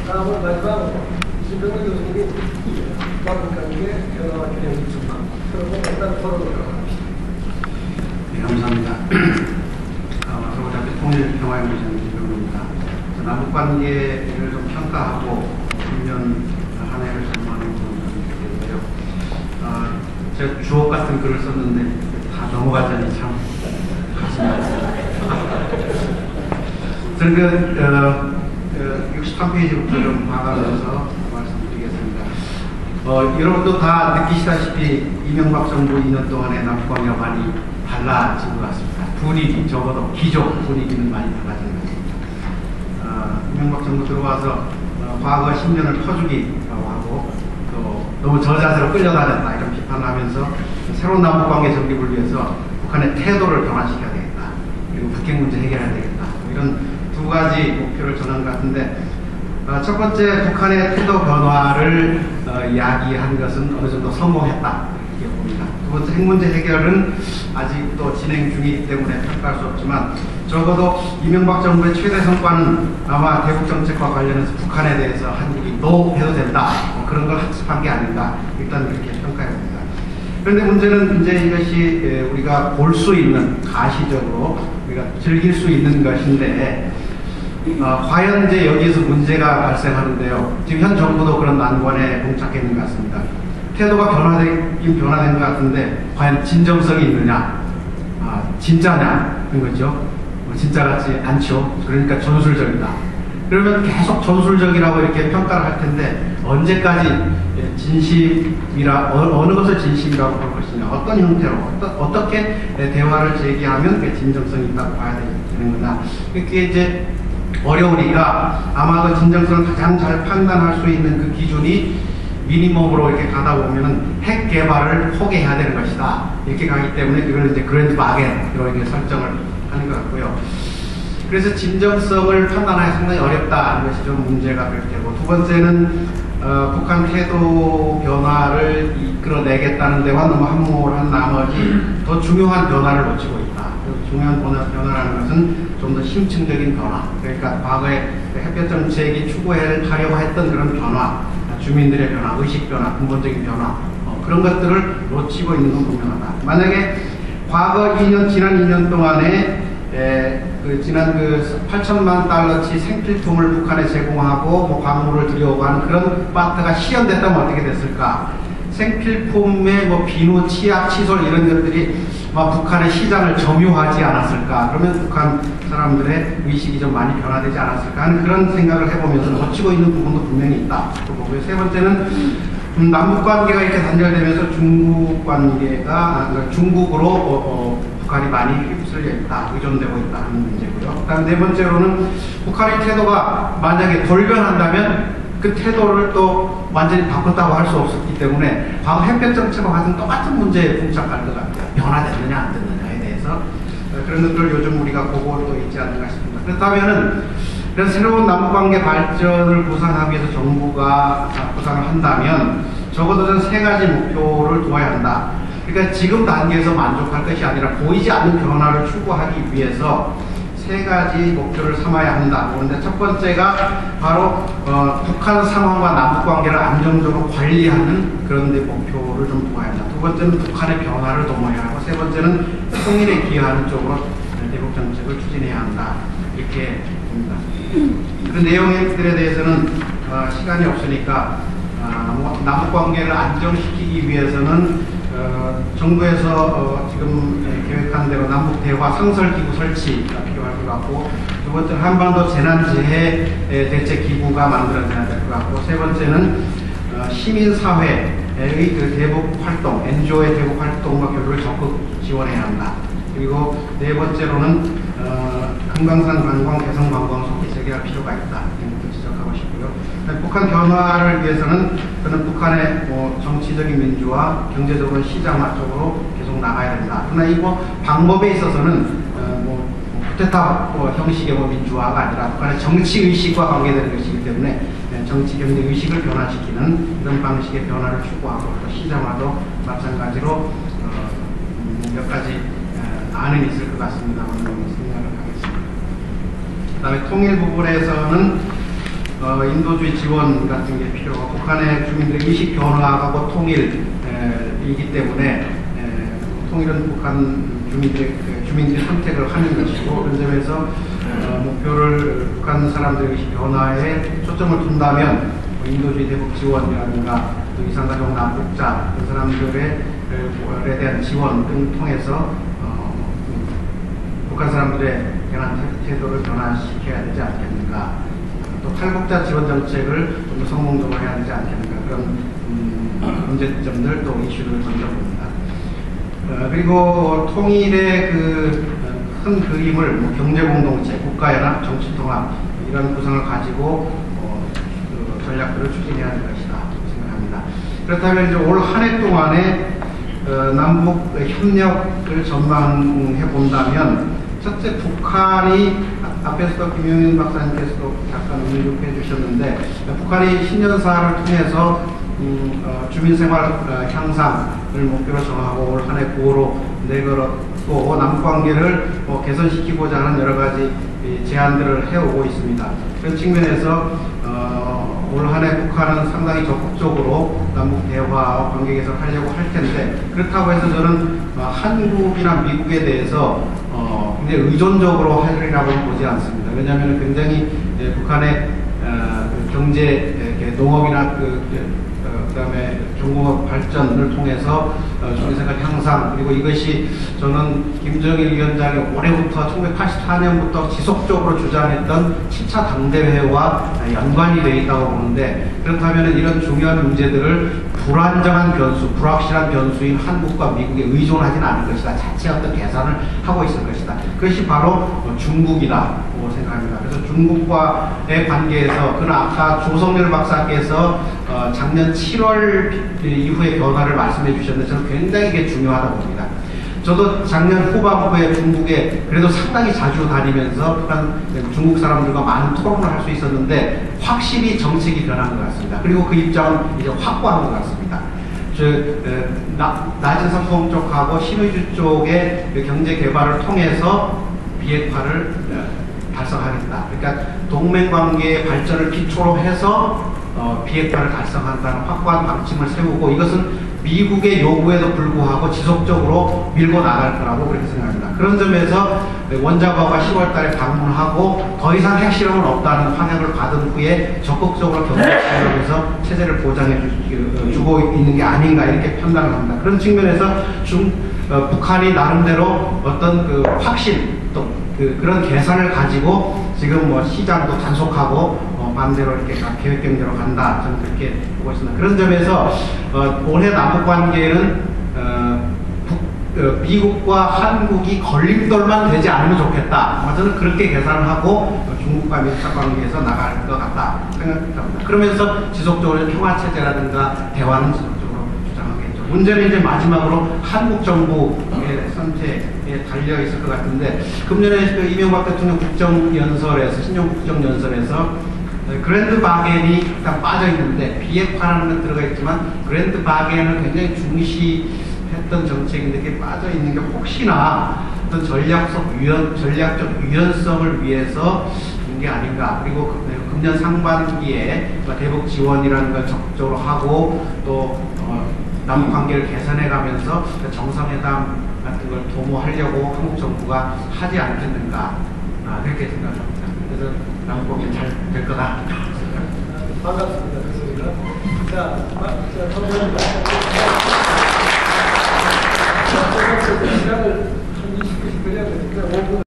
다음은 마지막으로 신병훈 교수님이 남북관계 변화와 균형 기준만 그리고 일단 토론을 합시다. 네, 감사합니다. 서울대학교 통일평화연구소의 신병훈입니다. 남북관계를 좀 평가하고 10년 한 해를 전망하는 부분인데요. 제가 주옥 같은 글을 썼는데 다 넘어가자니 참 가슴이 아프습니다. 저는 63페이지부터 좀 봐가면서 말씀드리겠습니다. 여러분도 다 느끼시다시피 이명박 정부 2년 동안의 남북관계가 많이 달라진 것 같습니다. 분위기, 적어도 기존 분위기는 많이 달라진 것 같습니다. 이명박 정부 들어와서 과거 10년을 퍼주기라고 하고 또 너무 저자세로 끌려다녔다 이런 비판을 하면서 새로운 남북관계 정립을 위해서 북한의 태도를 변화시켜야 되겠다. 그리고 북핵 문제 해결해야 되겠다. 이런 두 가지 목표를 전한 것 같은데 첫 번째 북한의 태도 변화를 이야기한 것은 어느 정도 성공했다 이렇게 봅니다. 두 번째 핵 문제 해결은 아직도 진행 중이기 때문에 평가할 수 없지만 적어도 이명박 정부의 최대 성과는 아마 대북 정책과 관련해서 북한에 대해서 한국이 해도 된다 그런 걸 학습한 게 아닌가 일단 그렇게 평가해 봅니다. 그런데 문제는 이제 이것이 우리가 볼 수 있는 가시적으로 우리가 즐길 수 있는 것인데 과연 이제 여기에서 문제가 발생하는데요. 지금 현 정부도 그런 난관에 봉착해 있는 것 같습니다. 태도가 변화된 것 같은데 과연 진정성이 있느냐, 진짜냐 그런 거죠. 진짜 같지 않죠. 그러니까 전술적이다. 그러면 계속 전술적이라고 이렇게 평가를 할 텐데 언제까지 진심이라 어느 것을 진심이라고 볼 것이냐, 어떤 형태로 어떻게 대화를 제기하면 그 진정성이 있다고 봐야 되는 거냐. 그게 이제 어려우니까 아마도 진정성을 가장 잘 판단할 수 있는 그 기준이 미니멈으로 이렇게 가다 보면은 핵 개발을 포기해야 되는 것이다. 이렇게 가기 때문에 그걸 이제 그랜드 바겐으로 이렇게 설정을 하는 것 같고요. 그래서 진정성을 판단하기 상당히 어렵다는 것이 좀 문제가 될 테고, 두 번째는 북한 태도 변화를 이끌어내겠다는 데와 너무 함몰을 한 나머지 더 중요한 변화를 놓치고 있다. 중요한 변화라는 것은 좀 더 심층적인 변화, 그러니까 과거에 햇볕 정책이 추구하려고 했던 그런 변화, 주민들의 변화, 의식 변화, 근본적인 변화, 그런 것들을 놓치고 있는 건 분명하다. 만약에 과거 지난 2년 동안에 지난 8천만 달러치 생필품을 북한에 제공하고 광물을 들여오고 하는 그런 파트가 실현됐다면 어떻게 됐을까? 생필품의 비누, 치약, 칫솔 이런 것들이 북한의 시장을 점유하지 않았을까? 그러면 북한 사람들의 의식이 좀 많이 변화되지 않았을까 하는 그런 생각을 해보면서 놓치고 있는 부분도 분명히 있다. 그리고 세 번째는 남북 관계가 이렇게 단절되면서 중국으로 북한이 많이 휩쓸려 있다, 의존되고 있다 하는 문제고요. 그다음 네 번째로는 북한의 태도가 만약에 돌변한다면 그 태도를 또 완전히 바꿨다고 할 수 없었기 때문에 과거 햇볕 정책과 같은 똑같은 문제에 봉착할 것 같아요. 변화됐느냐 안 됐느냐에 대해서 그런 것들을 요즘 우리가 보고 또 있지 않는가 싶습니다. 그렇다면은 이런 새로운 남북관계 발전을 구상하기 위해서 정부가 구상을 한다면 적어도 저는 세 가지 목표를 두어야 한다. 그러니까 지금 단계에서 만족할 것이 아니라 보이지 않는 변화를 추구하기 위해서 세 가지 목표를 삼아야 한다. 그런데 첫 번째가 바로 북한 상황과 남북관계를 안정적으로 관리하는 그런 데 목표를 좀 두어야 한다. 두 번째는 북한의 변화를 도모해야 하고, 세 번째는 통일에 기여하는 쪽으로 대북 정책을 추진해야 한다. 이렇게 봅니다. 그 내용들에 대해서는 시간이 없으니까 남북관계를 안정시키기 위해서는 정부에서 지금 계획한 대로 남북대화 상설기구 설치가 필요할 것 같고, 두 번째는 한반도 재난재해 대책기구가 만들어져야 될 것 같고, 세 번째는 시민사회의 그 대북 활동, NGO의 대북 활동과 교류를 적극 지원해야 한다. 그리고 네 번째로는 금강산 관광, 개성 관광 속히 재개할 필요가 있다. 이렇게 지적하고 싶고요. 북한 변화를 위해서는 저는 북한의 정치적인 민주화, 경제적으로 시장화 쪽으로 계속 나가야 된다. 그러나 이 방법에 있어서는 쿠데타 형식의 민주화가 아니라 북한의 정치 의식과 관계되는 것이기 때문에 정치 경제 의식을 변화시키는 이런 방식의 변화를 추구하고, 또 시장화도 마찬가지로 몇 가지 안은 있을 것 같습니다만 생각을 하겠습니다. 그 다음에 통일 부분에서는 인도주의 지원 같은 게 필요하고 북한의 주민들의 의식 변화하고 통일이기 때문에 통일은 북한 주민들이 선택을 하는 것이고 그런 점에서 목표를 북한 사람들의 의식 변화에 초점을 둔다면 인도주의 대북 지원이라든가 이산가족 남북자 그 사람들에 대한 지원 등 통해서 북한 사람들의 변한 태도를 변화시켜야 되지 않겠는가. 또 탈북자 지원 정책을 좀 더 성공적으로 해야 되지 않겠는가. 그런 문제점들 또 이슈를 던져봅니다. 그리고 통일의 그 큰 그림을 뭐 경제공동체, 국가연합, 정치통합 이런 구성을 가지고 그 전략들을 추진해야 할 것이다 생각합니다. 그렇다면 이제 올 한 해 동안에 남북 협력을 전망해 본다면 첫째 북한이 앞에서도 김용인 박사님께서도 잠깐 언급해 주셨는데 북한이 신년사를 통해서 주민생활 향상을 목표로 정하고 올 한 해 구호로 내걸었고 남북관계를 개선시키고자 하는 여러 가지 제안들을 해오고 있습니다. 그런 측면에서 올 한 해 북한은 상당히 적극적으로 남북 대화와 관계 개선하려고 할 텐데 그렇다고 해서 저는 한국이나 미국에 대해서 굉장히 의존적으로 하리라고 보지 않습니다. 왜냐하면 굉장히 북한의 경제, 농업이나 그다음에 중공업 발전을 통해서 주민생활 향상 그리고 이것이 저는 김정일 위원장이 올해부터 1984년부터 지속적으로 주장했던 7차 당대회와 연관이 되어 있다고 보는데 그렇다면 이런 중요한 문제들을 불안정한 변수, 불확실한 변수인 한국과 미국에 의존하지는 않을 것이다. 자체 어떤 계산을 하고 있을 것이다. 그것이 바로 중국이라고 생각합니다. 그래서 중국과의 관계에서 그는 아까 조성렬 박사께서 작년 7월 이후의 변화를 말씀해 주셨는데 저는 굉장히 이게 중요하다고 봅니다. 저도 작년 후반부에 중국에 그래도 상당히 자주 다니면서 중국 사람들과 많은 토론을 할 수 있었는데 확실히 정책이 변한 것 같습니다. 그리고 그 입장은 이제 확고한 것 같습니다. 낮은 상품 쪽하고 신의주 쪽의 경제 개발을 통해서 비핵화를 달성하겠다. 그러니까 동맹관계의 발전을 기초로 해서 비핵화를 달성한다는 확고한 방침을 세우고 이것은 미국의 요구에도 불구하고 지속적으로 밀고 나갈 거라고 그렇게 생각합니다. 그런 점에서 원자과가 10월 달에 방문하고 더 이상 핵실험은 없다는 환영을 받은 후에 적극적으로 경제실험에서 체제를 보장해 주고 있는 게 아닌가 이렇게 판단을 합니다. 그런 측면에서 북한이 나름대로 어떤 그 확신 또 그런 계산을 가지고 지금 뭐 시장도 단속하고 반대로 이렇게 계획경제로 간다. 저는 그렇게 보고 있습니다. 그런 점에서 올해 남북관계는 미국과 한국이 걸림돌만 되지 않으면 좋겠다. 저는 그렇게 계산을 하고 중국과 미국 관계에서 나갈 것 같다 생각합니다. 그러면서 지속적으로 평화체제라든가 대화는 지속적으로 주장하겠죠. 문제는 이제 마지막으로 한국 정부의 선택에 달려 있을 것 같은데 금년에 그 이명박 대통령 국정연설에서 신년 국정연설에서 그랜드 바겐이 일단 빠져 있는데 비핵화라는 건 들어가 있지만 그랜드 바겐을 굉장히 중시했던 정책인데 그게 빠져 있는 게 혹시나 어떤 전략적 유연성을 위해서 인 게 아닌가. 그리고 금년 상반기에 대북 지원이라는 걸 적극적으로 하고 또 남북 관계를 개선해 가면서 정상회담 같은 걸 도모하려고 한국 정부가 하지 않겠는가. 그렇게 생각합니다. 그래서 남북관계 잘 될 거다. 반갑습니다. 교수님. 자, 감사합니다. 시간을 한 20분씩 드려야 되니까 5분